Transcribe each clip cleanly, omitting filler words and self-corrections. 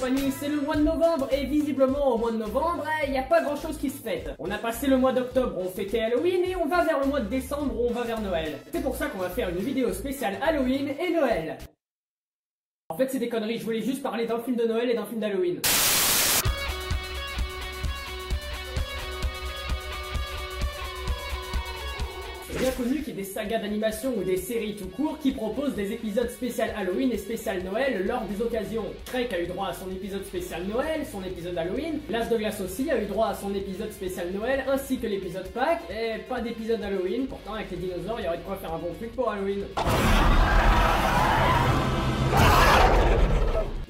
compagnie, c'est le mois de novembre et visiblement au mois de novembre, il n'y a pas grand chose qui se fête. On a passé le mois d'octobre, on fêtait Halloween et on va vers le mois de décembre où on va vers Noël. C'est pour ça qu'on va faire une vidéo spéciale Halloween et Noël. En fait c'est des conneries, je voulais juste parler d'un film de Noël et d'un film d'Halloween. C'est bien connu qu'il y ait des sagas d'animation ou des séries tout court qui proposent des épisodes spécial Halloween et spécial Noël lors des occasions. Shrek a eu droit à son épisode spécial Noël, son épisode Halloween, L'As de Glace aussi a eu droit à son épisode spécial Noël, ainsi que l'épisode Pâques, et pas d'épisode Halloween, pourtant avec les dinosaures il y aurait de quoi faire un bon truc pour Halloween.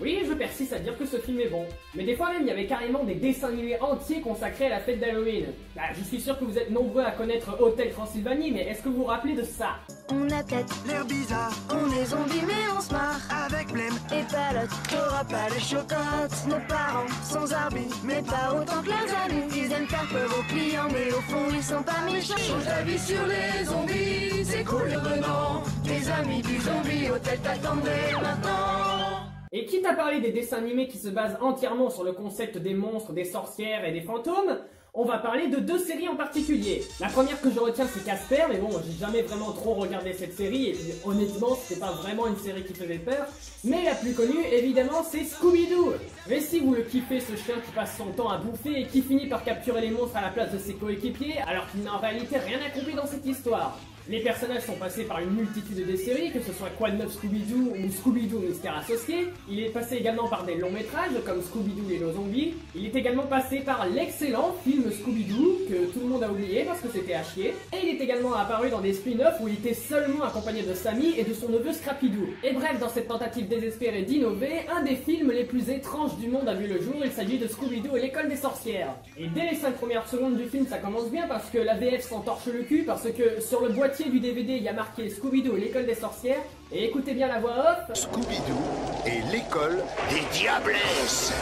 Oui, je persiste à dire que ce film est bon. Mais des fois même, il y avait carrément des dessins animés entiers consacrés à la fête d'Halloween. Bah, je suis sûr que vous êtes nombreux à connaître Hôtel Transylvanie, mais est-ce que vous vous rappelez de ça? On a peut-être l'air bizarre, on est zombies mais on se marre. avec Blême Et Palotte, t'auras pas les chocottes. nos parents, Sans Arby, mais pas autant que leurs amis. Ils aiment faire peur aux clients, mais au fond ils sont pas méchants. change d'avis sur les zombies, c'est cool venant. Tes amis du zombie hôtel t'attendaient maintenant. Et quitte à parler des dessins animés qui se basent entièrement sur le concept des monstres, des sorcières et des fantômes, on va parler de deux séries en particulier. La première que je retiens c'est Casper, mais bon, j'ai jamais vraiment trop regardé cette série, et puis honnêtement c'était pas vraiment une série qui faisait peur. Mais la plus connue évidemment c'est Scooby-Doo. Mais si vous le kiffez, ce chien qui passe son temps à bouffer et qui finit par capturer les monstres à la place de ses coéquipiers, alors qu'il n'a en réalité rien accompli dans cette histoire. Les personnages sont passés par une multitude de séries, que ce soit Quoi de neuf Scooby-Doo ou Scooby-Doo Mystère Associé. Il est passé également par des longs métrages comme Scooby-Doo et nos zombies. Il est également passé par l'excellent film Scooby-Doo, que tout le monde a oublié parce que c'était à chier. Et il est également apparu dans des spin-offs où il était seulement accompagné de Sammy et de son neveu Scrappy-Doo. Et bref, dans cette tentative désespérée d'innover, un des films les plus étranges du monde a vu le jour, il s'agit de Scooby-Doo et l'école des sorcières. Et dès les 5 premières secondes du film, ça commence bien parce que la VF s'entorche le cul, parce que sur le boîtier du DVD, il y a marqué Scooby-Doo et l'école des sorcières, et écoutez bien la voix off. Scooby-Doo et l'école des diablesses.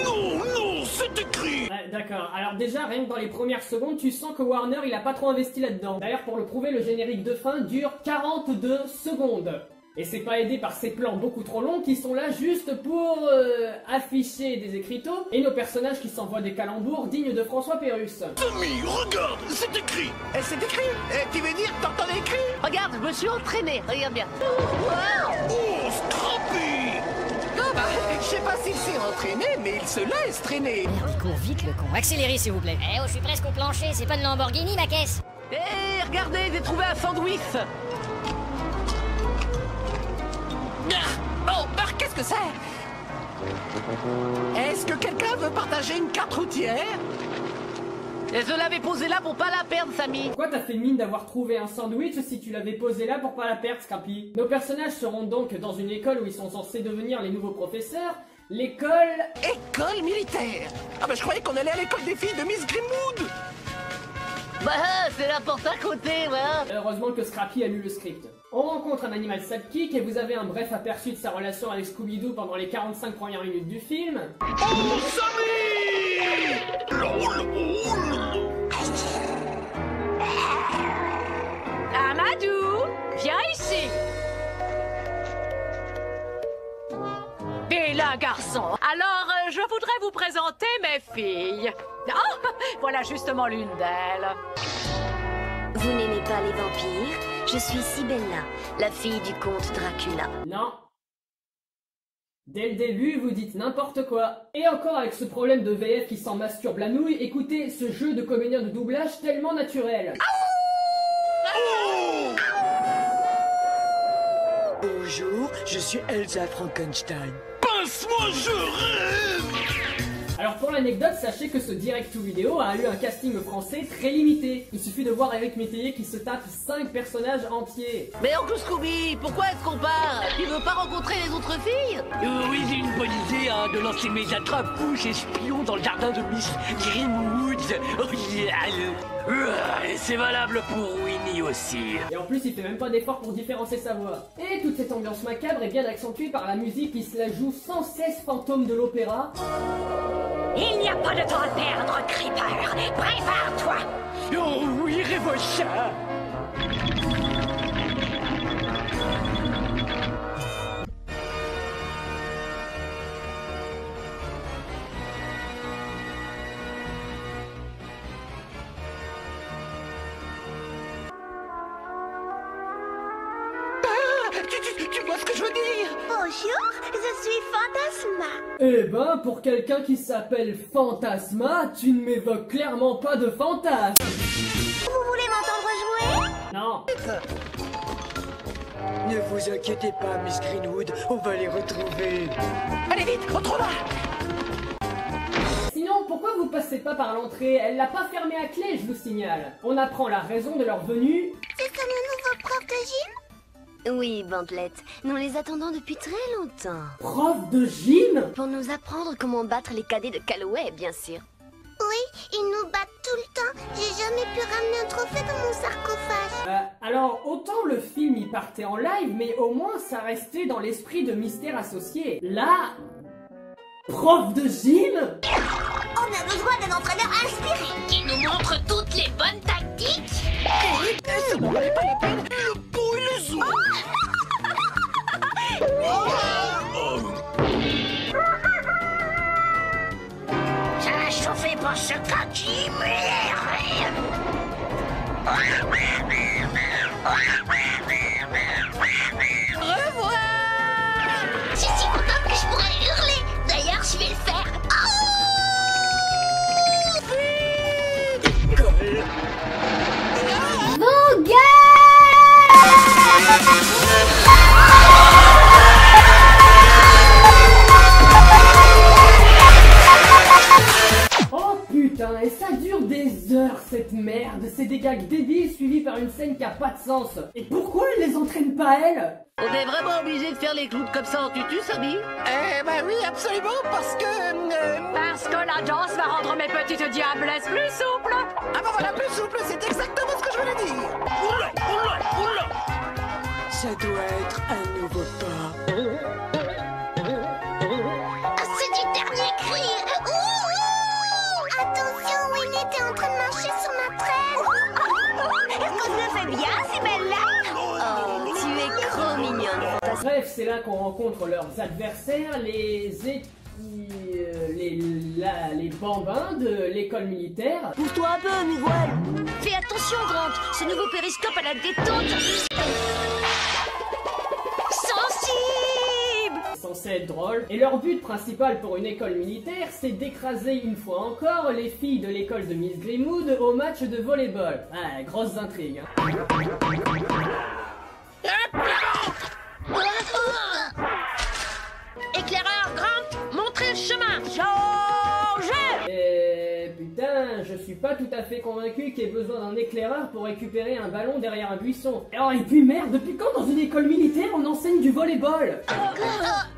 Non, non, c'est écrit. Ouais, d'accord, alors déjà, rien que dans les premières secondes, tu sens que Warner, il a pas trop investi là-dedans. D'ailleurs, pour le prouver, le générique de fin dure 42 secondes. Et c'est pas aidé par ces plans beaucoup trop longs qui sont là juste pour afficher des écriteaux et nos personnages qui s'envoient des calembours dignes de François Pérusse. Tommy, regarde, c'est écrit. C'est écrit. Tu veux dire que t'entends écrit? Regarde, je me suis entraîné, regarde bien. Oh, Scrappy. Ah bah, je sais pas s'il s'est entraîné, mais il se laisse traîner. Il court vite le con. Accélérez s'il vous plaît. Eh oh, je suis presque au plancher, c'est pas une Lamborghini ma caisse. Hé, regardez, j'ai trouvé un sandwich. Oh, bah, qu'est-ce que c'est? Est-ce que quelqu'un veut partager une carte routière? Et je l'avais posé là pour pas la perdre, Samy. Pourquoi t'as fait mine d'avoir trouvé un sandwich si tu l'avais posé là pour pas la perdre, Scrappy? Nos personnages seront donc dans une école où ils sont censés devenir les nouveaux professeurs, l'école... École militaire. Ah bah je croyais qu'on allait à l'école des filles de Miss Grimwood. Bah, c'est la porte à côté, voilà. Heureusement que Scrappy a lu le script. On rencontre un animal sidekick et vous avez un bref aperçu de sa relation avec Scooby-Doo pendant les 45 premières minutes du film. Oh, Sammy. Amadou, viens ici. Et là, garçon. Alors, je voudrais vous présenter mes filles. Oh, voilà justement l'une d'elles. Vous n'aimez pas les vampires? Je suis Sibella, la fille du comte Dracula. Non. Dès le début, vous dites n'importe quoi. Et encore avec ce problème de VF qui s'en masturbe la nouille, écoutez ce jeu de comédien de doublage tellement naturel. Bonjour, je suis Elsa Frankenstein. Pince-moi, je rêve. Alors pour l'anecdote, sachez que ce direct to vidéo a eu un casting français très limité. Il suffit de voir Eric Métayer qui se tape 5 personnages entiers. Mais Oncle Scooby, pourquoi est-ce qu'on part? Tu veux pas rencontrer les autres filles? Oui, j'ai une bonne idée, de lancer mes attrape-couches espions dans le jardin de Miss Greenwood. Et c'est valable pour Winnie aussi. Et en plus, il fait même pas d'effort pour différencier sa voix. Et toute cette ambiance macabre est bien accentuée par la musique qui se la joue sans cesse fantôme de l'opéra. Il n'y a pas de temps à perdre, Creeper. Prépare-toi. Oh oui, Révocha. Tu vois ce que je veux dire? Bonjour, je suis Fantasma. Eh ben, pour quelqu'un qui s'appelle Fantasma, tu ne m'évoques clairement pas de fantasme. Vous voulez m'entendre jouer? Non. Ne vous inquiétez pas, Miss Greenwood, on va les retrouver. Allez vite, entre là. Sinon, pourquoi vous passez pas par l'entrée? Elle l'a pas fermée à clé, je vous signale. On apprend la raison de leur venue. C'est comme le nouveau prof de gym? Oui, Bantelette, nous les attendons depuis très longtemps. Prof de gym? Pour nous apprendre comment battre les cadets de Calloway, bien sûr. Oui, ils nous battent tout le temps. J'ai jamais pu ramener un trophée dans mon sarcophage. Alors, autant le film y partait en live, mais au moins ça restait dans l'esprit de Mystère Associé. Là... Prof de gym? On a besoin d'un entraîneur inspiré qui nous montre toutes les bonnes tactiques. Ça n'en valait pas la peine. Le pot et les os. Ça va chauffer pour ce coquille Je suis si contente que je pourrais hurler. D'ailleurs, je vais le faire. Oh putain, et ça dure des heures cette merde. C'est des gags débiles suivis par une scène qui a pas de sens. Et pourquoi elle les entraîne pas elle? On est vraiment obligé de faire les clowns comme ça en tutu, Samy? Eh ben oui, absolument, parce que... Parce que la danse va rendre mes petites diablesses plus souples. Ah ben voilà, plus souple, c'est exactement ce que je voulais dire. Oula, oula, oula. Ça doit être un nouveau pas. C'est du dernier cri. Attention, Winnie était en train de marcher sur ma traîne. Est-ce qu'on se le fait bien, Sibella? Oh, tu es trop mignonne. Bref, c'est là qu'on rencontre leurs adversaires, les bambins de l'école militaire. Pousse-toi un peu, Miguel. Fais attention, Grant. Ce nouveau périscope à la détente. Sensible. C'est censé être drôle. Et leur but principal pour une école militaire, c'est d'écraser une fois encore les filles de l'école de Miss Greenwood au match de volleyball. Ah, grosses intrigues, hein. Éclaireur, Grant, montrez le chemin. Changez. Et putain, je suis pas tout à fait convaincu qu'il y ait besoin d'un éclaireur pour récupérer un ballon derrière un buisson. Oh, et puis merde, depuis quand dans une école militaire on enseigne du volleyball?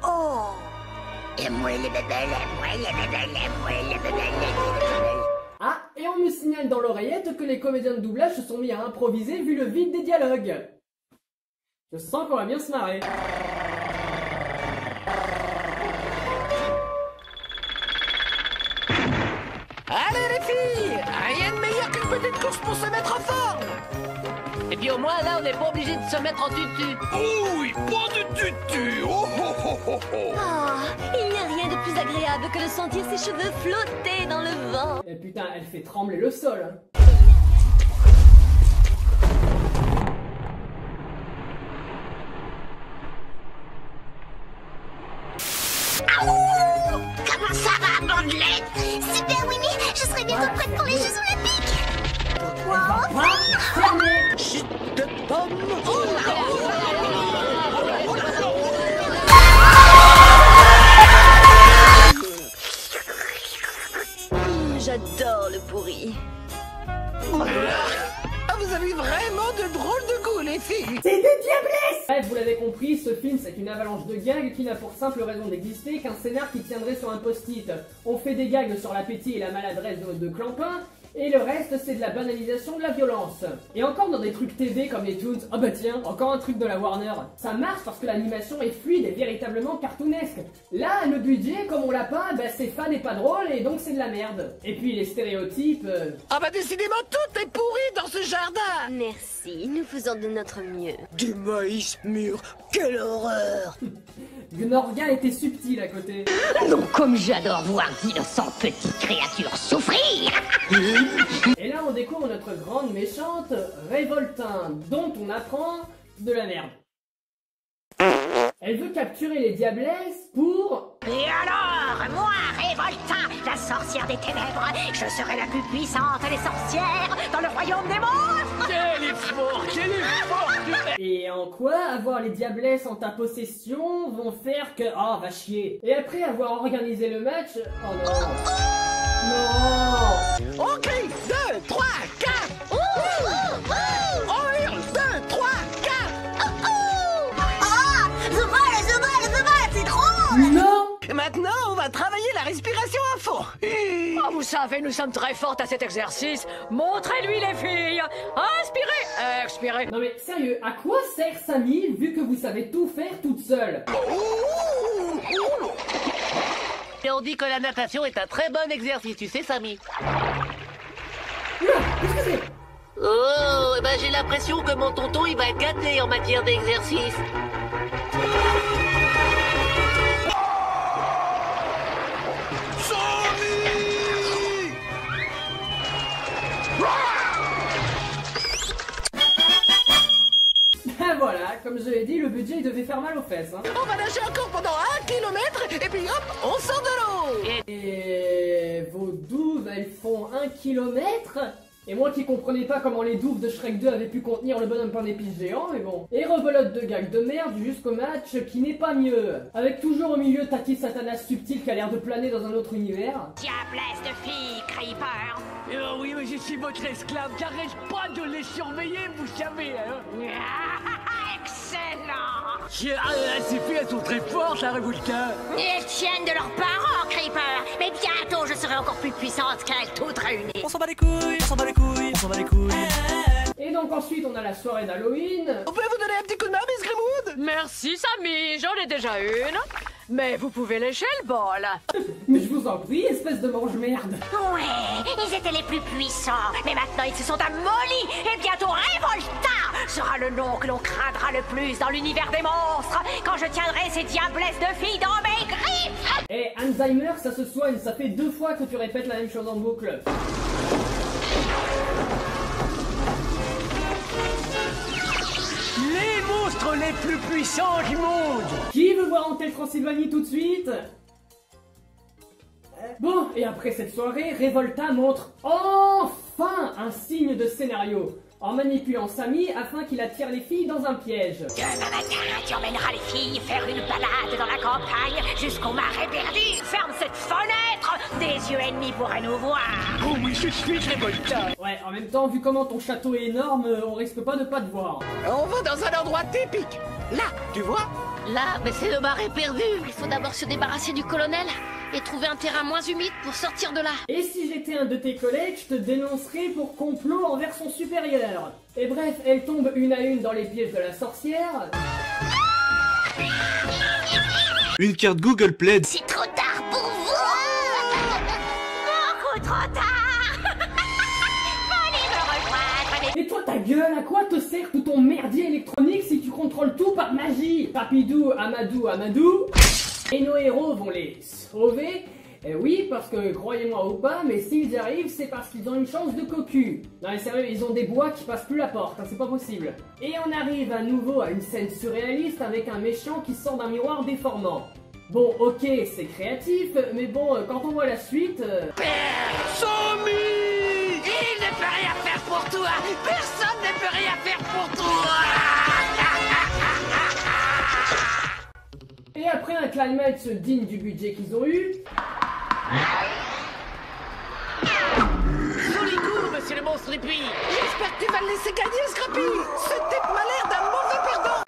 Oh. Ah, et on me signale dans l'oreillette que les comédiens de doublage se sont mis à improviser vu le vide des dialogues. Je sens qu'on va bien se marrer. Allez les filles, rien de meilleur qu'une petite course pour se mettre en forme. Et puis au moins là, on n'est pas obligé de se mettre en tutu. Oh oui, pas de tutu. Oh oh oh oh oh. Oh, il n'y a rien de plus agréable que de sentir ses cheveux flotter dans le vent. Et putain, elle fait trembler le sol, hein. Comment ça va, Bandelette? Super, Winnie, je serai bientôt prête pour les Jeux Olympiques. Wow. Fermez. Chut de pomme. Oh là. J'adore le pourri. Ah, vous avez vraiment de drôles de goût, les filles. C'est des diablesses. Bref, vous l'avez compris, ce film c'est une avalanche de gags qui n'a pour simple raison d'exister qu'un scénar qui tiendrait sur un post-it. On fait des gags sur l'appétit et la maladresse de Clampin, Et le reste, c'est de la banalisation de la violence. Et encore dans des trucs TV comme les Toons, ah bah tiens, encore un truc de la Warner. Ça marche parce que l'animation est fluide et véritablement cartoonesque. Là, le budget, comme on l'a pas, bah c'est fan et pas drôle et donc c'est de la merde. Et puis les stéréotypes... Ah bah décidément, tout est pourri dans ce jardin. Merci, nous faisons de notre mieux. Du maïs mûr, quelle horreur. Gnorga était subtil à côté. Non, comme j'adore voir d'innocentes petites créatures souffrir. Et là on découvre notre grande méchante, Révoltin, dont on apprend de la merde. Elle veut capturer les diablesses pour... Et alors, moi, Révoltin, la sorcière des ténèbres, je serai la plus puissante des sorcières dans le royaume des monstres. Quel effort, quel effort. Et en quoi avoir les diablesses en ta possession vont faire que... Oh, va chier. Et après avoir organisé le match... Oh non. Non. On crie 2, 3, 4. On hurle 2, 3, 4. C'est drôle! Non. Maintenant, on va travailler la respiration à fond. Oh, vous savez, nous sommes très fortes à cet exercice. Montrez-lui les filles. Inspirez, expirez. Non mais sérieux, à quoi sert Samy vu que vous savez tout faire toute seule? Et on dit que la natation est un très bon exercice, tu sais, Samy. Oula, qu'est-ce que c'est? Oh, eh ben j'ai l'impression que mon tonton il va être gâté en matière d'exercice. Voilà, comme je l'ai dit, le budget il devait faire mal aux fesses. Hein. On va nager encore pendant 1 kilomètre et puis hop, on sort de l'eau. Et vos douves, elles font 1 kilomètre? Et moi qui comprenais pas comment les douves de Shrek 2 avaient pu contenir le bonhomme pain d'épices géant, mais bon. Et rebelote de gags de merde jusqu'au match qui n'est pas mieux. Avec toujours au milieu Tati Satanas subtil qui a l'air de planer dans un autre univers. Diablesse de fille, Creeper. Oh oui, mais je suis votre esclave, j'arrête pas de les surveiller, vous savez, hein. Excellent. Ces filles, elles sont très fortes, la Révoltin. Elles tiennent de leurs parents, Creeper. Mais bientôt, je serai encore plus puissante qu'elles toutes réunies. On s'en bat les couilles, on s'en bat les couilles, on s'en bat les couilles. Et donc ensuite on a la soirée d'Halloween. On peut vous donner un petit coup de main, Miss Grimwood? Merci, Samy. J'en ai déjà une. Mais vous pouvez lécher le bol. Mais je vous en prie, espèce de mange-merde. Ouais, ils étaient les plus puissants. Mais maintenant, ils se sont amollis. Et bientôt, Révolta sera le nom que l'on craindra le plus dans l'univers des monstres. Quand je tiendrai ces diablesses de filles dans mes griffes. Eh, Alzheimer, ça se soigne, ça fait 2 fois que tu répètes la même chose en boucle. Les monstres les plus puissants du monde. Qui veut voir Hotel Transylvanie tout de suite? Bon, et après cette soirée, Révolta montre enfin un signe de scénario, en manipulant Samy afin qu'il attire les filles dans un piège. Demain matin, tu emmèneras les filles faire une balade dans la campagne jusqu'au marais perdu. Ferme cette fenêtre, des yeux ennemis pourraient nous voir. Oh oui, je suis Révolta. Ouais, en même temps, vu comment ton château est énorme, on risque pas de pas te voir. On va dans un endroit typique. Là, tu vois? Là, mais c'est le marais perdu. Il faut d'abord se débarrasser du colonel et trouver un terrain moins humide pour sortir de là. Et si j'étais un de tes collègues, je te dénoncerais pour complot envers son supérieur. Et bref, elle tombe une à une dans les pièges de la sorcière. Une carte Google Play. C'est trop tard pour vous. Beaucoup trop tard. Venez me rejoindre. Et toi ta gueule, à quoi te sert tout ton merdier électronique si tu contrôles tout par magie? Papidou, Amadou. Et nos héros vont les sauver. Et oui, parce que, croyez-moi ou pas, mais s'ils y arrivent, c'est parce qu'ils ont une chance de cocu. Non mais sérieux, ils ont des bois qui passent plus la porte, hein, c'est pas possible. Et on arrive à nouveau à une scène surréaliste avec un méchant qui sort d'un miroir déformant. Bon, ok, c'est créatif, mais bon, quand on voit la suite... Samy! Il ne peut rien faire pour toi! Personne ne peut rien faire pour toi! Et après un climax digne du budget qu'ils ont eu... Joli coup, monsieur le monstre épuis. J'espère que tu vas le laisser gagner, Scrappy! Ce type m'a l'air d'un mauvais perdant!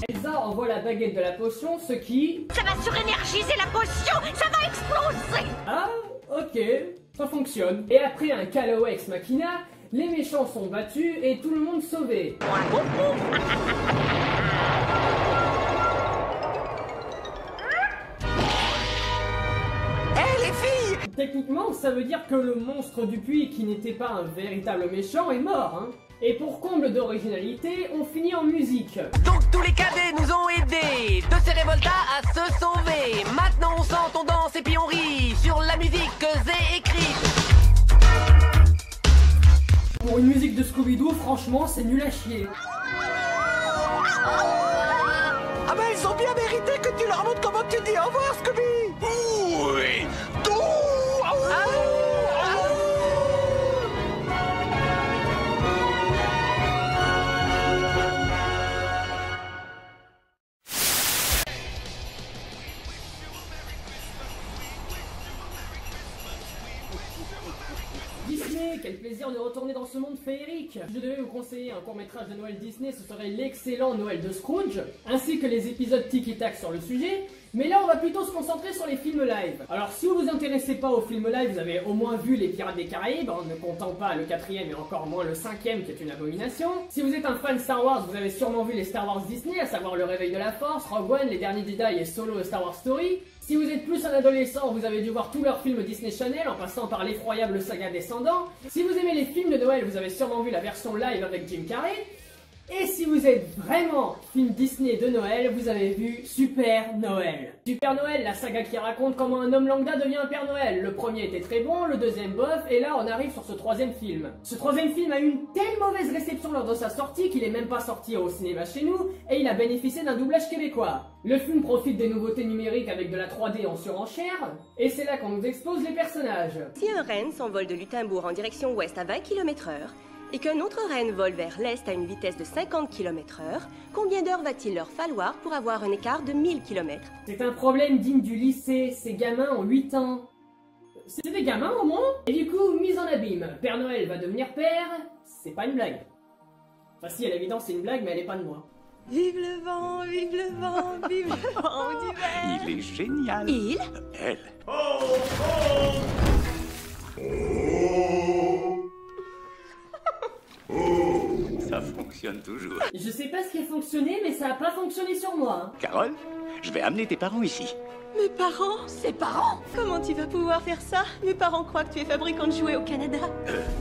Elsa envoie la baguette de la potion, ce qui... Ça va surénergiser la potion, ça va exploser. Ah, ok. Ça fonctionne. Et après un Calloway ex machina, les méchants sont battus et tout le monde sauvé. Hé les filles! Techniquement, ça veut dire que le monstre du puits, qui n'était pas un véritable méchant, est mort, hein. Et pour comble d'originalité, on finit en musique. Donc tous les cadets nous ont aidés de ces révoltats à se sauver. Maintenant on chante, on danse et puis on rit sur la musique que j'ai écrite. Pour une musique de Scooby-Doo, franchement, c'est nul à chier. Ah bah ils ont bien mérité que tu leur montres comment tu dis au revoir, Scooby. Oui. Disney, quel plaisir de retourner dans ce monde féerique. Si je devais vous conseiller un court-métrage de Noël Disney, ce serait l'excellent Noël de Scrooge, ainsi que les épisodes tic-tac sur le sujet, mais là on va plutôt se concentrer sur les films live. Alors si vous vous intéressez pas aux films live, vous avez au moins vu les Pirates des Caraïbes, en ne comptant pas le 4e et encore moins le 5e qui est une abomination. Si vous êtes un fan Star Wars, vous avez sûrement vu les Star Wars Disney, à savoir Le Réveil de la Force, Rogue One, Les Derniers Jedi et Solo et Star Wars Story. Si vous êtes plus un adolescent, vous avez dû voir tous leurs films Disney Channel en passant par l'effroyable saga Descendants. Si vous aimez les films de Noël, vous avez sûrement vu la version live avec Jim Carrey. Et si vous êtes vraiment film Disney de Noël, vous avez vu Super Noël. Super Noël, la saga qui raconte comment un homme lambda devient un Père Noël. Le premier était très bon, le deuxième bof, et là on arrive sur ce troisième film. Ce troisième film a eu une telle mauvaise réception lors de sa sortie qu'il est même pas sorti au cinéma chez nous, et il a bénéficié d'un doublage québécois. Le film profite des nouveautés numériques avec de la 3D en surenchère, et c'est là qu'on nous expose les personnages. Si un renne s'envole de Lutimbourg en direction ouest à 20 km/h, et qu'un autre renne vole vers l'est à une vitesse de 50 km/h, combien d'heures va-t-il leur falloir pour avoir un écart de 1000 km? C'est un problème digne du lycée, ces gamins ont 8 ans. C'est des gamins au moins? Et du coup, mise en abîme, Père Noël va devenir père, c'est pas une blague. Enfin si, à l'évidence c'est une blague, mais elle est pas de moi. Vive le vent, vive le vent, vive le vent d'hiver. Il est génial. Il? Elle. Ça fonctionne toujours. Je sais pas ce qui a fonctionné, mais ça a pas fonctionné sur moi. Carole, je vais amener tes parents ici. Mes parents? Ses parents? Comment tu vas pouvoir faire ça? Mes parents croient que tu es fabricant de jouets au Canada.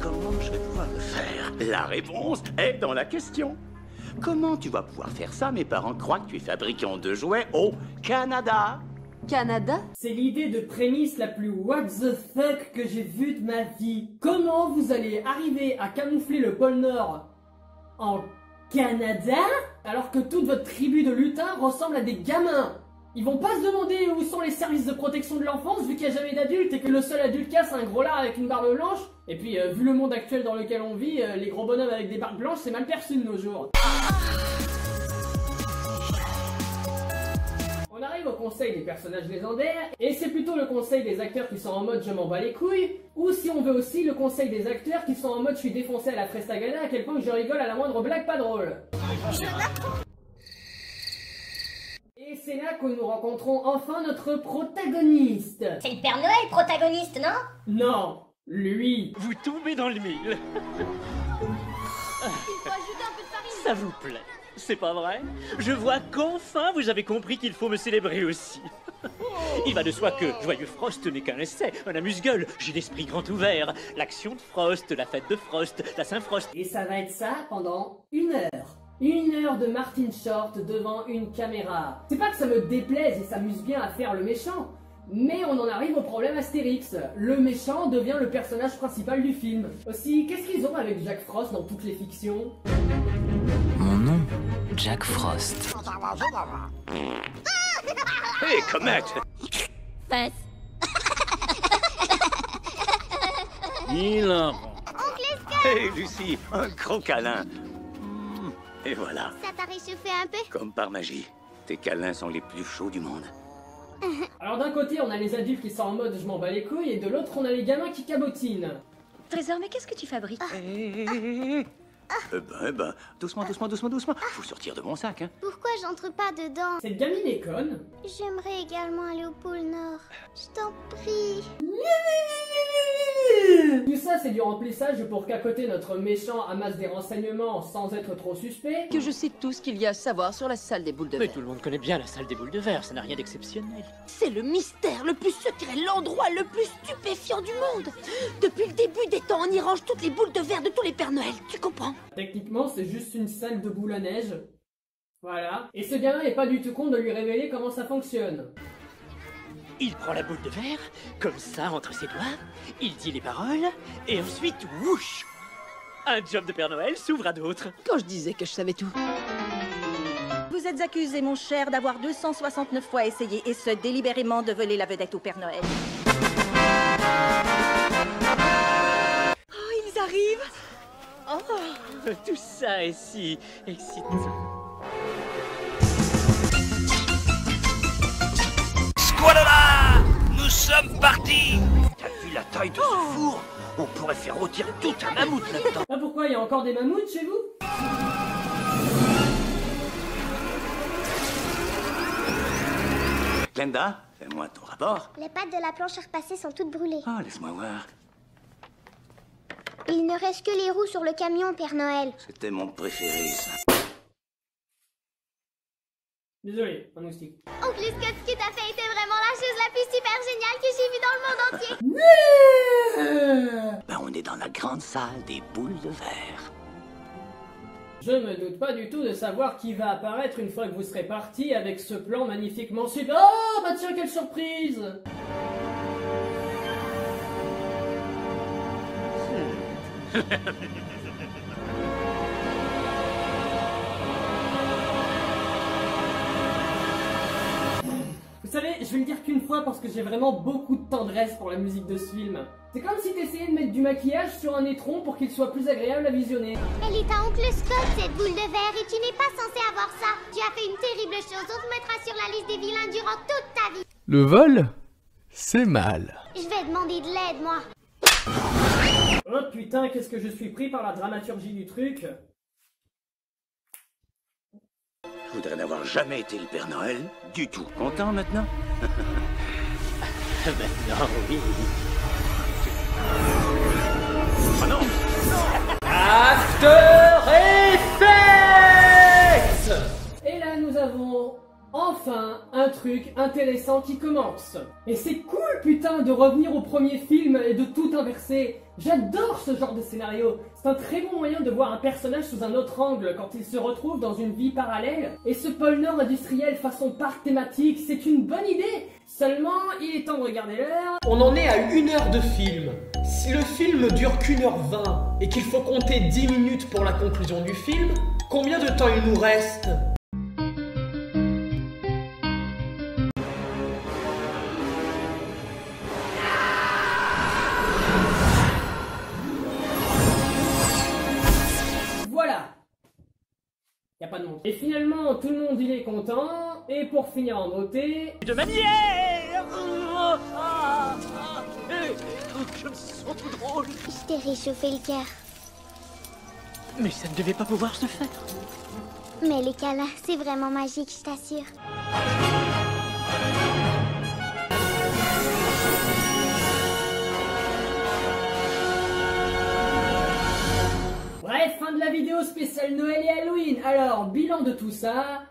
Comment je vais pouvoir le faire? La réponse est dans la question. Comment tu vas pouvoir faire ça? Mes parents croient que tu es fabricant de jouets au Canada. Canada? C'est l'idée de prémisse la plus what the fuck que j'ai vue de ma vie. Comment vous allez arriver à camoufler le pôle Nord en Canada alors que toute votre tribu de lutins ressemble à des gamins? Ils vont pas se demander où sont les services de protection de l'enfance vu qu'il n'y a jamais d'adultes et que le seul adulte qu'il y a c'est un gros lard avec une barbe blanche. Et puis vu le monde actuel dans lequel on vit, les gros bonhommes avec des barbes blanches c'est mal perçu de nos jours. On arrive au conseil des personnages légendaires, et c'est plutôt le conseil des acteurs qui sont en mode je m'en bats les couilles, ou si on veut aussi le conseil des acteurs qui sont en mode je suis défoncé à la Frestagada à quel point je rigole à la moindre blague pas drôle. Et c'est là que nous rencontrons enfin notre protagoniste. C'est le Père Noël protagoniste, non? Non, lui. Vous tombez dans le mille. Il faut ajouter un peu de farine. Ça vous plaît? C'est pas vrai? Je vois qu'enfin vous avez compris qu'il faut me célébrer aussi. Il va de soi que Joyeux Frost n'est qu'un essai, un amuse-gueule, j'ai l'esprit grand ouvert, l'action de Frost, la fête de Frost, la Saint-Frost. Et ça va être ça pendant 1 heure. 1 heure de Martin Short devant une caméra. C'est pas que ça me déplaise et s'amuse bien à faire le méchant, mais on en arrive au problème Astérix. Le méchant devient le personnage principal du film. Aussi, qu'est-ce qu'ils ont avec Jack Frost dans toutes les fictions? Mon nom, Jack Frost. Hé, Comet! Passe. Hilarant. Hé, Lucie, un gros câlin. Et voilà. Ça t'a réchauffé un peu? Comme par magie, tes câlins sont les plus chauds du monde. Alors d'un côté on a les adultes qui sont en mode je m'en bats les couilles et de l'autre on a les gamins qui cabotinent. Trésor, mais qu'est-ce que tu fabriques? Doucement. Faut sortir de mon sac, hein. Pourquoi j'entre pas dedans? Cette gamine est conne. J'aimerais également aller au pôle Nord. Je t'en prie. Tout ça, c'est du remplissage pour qu'à côté notre méchant amasse des renseignements sans être trop suspect. Que je sais tout ce qu'il y a à savoir sur la salle des boules de verre. Mais tout le monde connaît bien la salle des boules de verre, ça n'a rien d'exceptionnel. C'est le mystère le plus secret, l'endroit le plus stupéfiant du monde. Depuis le début des temps, on y range toutes les boules de verre de tous les Pères Noël, tu comprends? Techniquement, c'est juste une salle de boules à neige. Voilà. Et ce gamin est pas du tout con de lui révéler comment ça fonctionne. Il prend la boule de verre, comme ça, entre ses doigts, il dit les paroles, et ensuite, whoosh! Un job de Père Noël s'ouvre à d'autres. Quand je disais que je savais tout. Vous êtes accusé, mon cher, d'avoir 269 fois essayé, et ce, délibérément, de voler la vedette au Père Noël. Oh, ils arrivent! Oh, tout ça est si excitant. Squalala! Nous sommes partis! T'as vu la taille de ce four? On pourrait faire rôtir tout un mammouth là-dedans. Ah, pourquoi, il y a encore des mammouths chez vous? Glenda, fais-moi ton rapport. Les pattes de la planche à repasser sont toutes brûlées. Oh, laisse-moi voir. Il ne reste que les roues sur le camion, Père Noël. C'était mon préféré, ça. Désolé, un moustique. Oncle Scott, ce que t'as fait était vraiment la chose la plus super géniale que j'ai vue dans le monde entier. Ben, on est dans la grande salle des boules de verre. Je me doute pas du tout de savoir qui va apparaître une fois que vous serez parti avec ce plan magnifiquement super. Oh, bah tiens, quelle surprise! Vous savez, je vais le dire qu'une fois parce que j'ai vraiment beaucoup de tendresse pour la musique de ce film. C'est comme si t'essayais de mettre du maquillage sur un étron pour qu'il soit plus agréable à visionner. Elle est à Oncle Scott, cette boule de verre, et tu n'es pas censé avoir ça. Tu as fait une terrible chose, on te mettra sur la liste des vilains durant toute ta vie. Le vol, c'est mal. Je vais demander de l'aide, moi. Oh putain, qu'est-ce que je suis pris par la dramaturgie du truc. Je voudrais n'avoir jamais été le Père Noël du tout. Content maintenant? Maintenant, oui. Oh non! After Effects! Et là, nous avons enfin un truc intéressant qui commence. Et c'est cool, putain, de revenir au premier film et de tout inverser. J'adore ce genre de scénario. C'est un très bon moyen de voir un personnage sous un autre angle quand il se retrouve dans une vie parallèle. Et ce pôle Nord industriel façon parc thématique, c'est une bonne idée. Seulement, il est temps de regarder l'heure. On en est à 1 heure de film. Si le film dure qu'1h20 et qu'il faut compter 10 minutes pour la conclusion du film, combien de temps il nous reste ? Y a pas de monde. Et finalement, tout le monde il est content. Et pour finir en beauté... De manière... Je me sens tout drôle. Je t'ai réchauffé le cœur. Mais ça ne devait pas pouvoir se faire. Mais les câlins, c'est vraiment magique, je t'assure. Bref, fin de la vidéo spéciale Noël et Halloween. Alors, bilan de tout ça,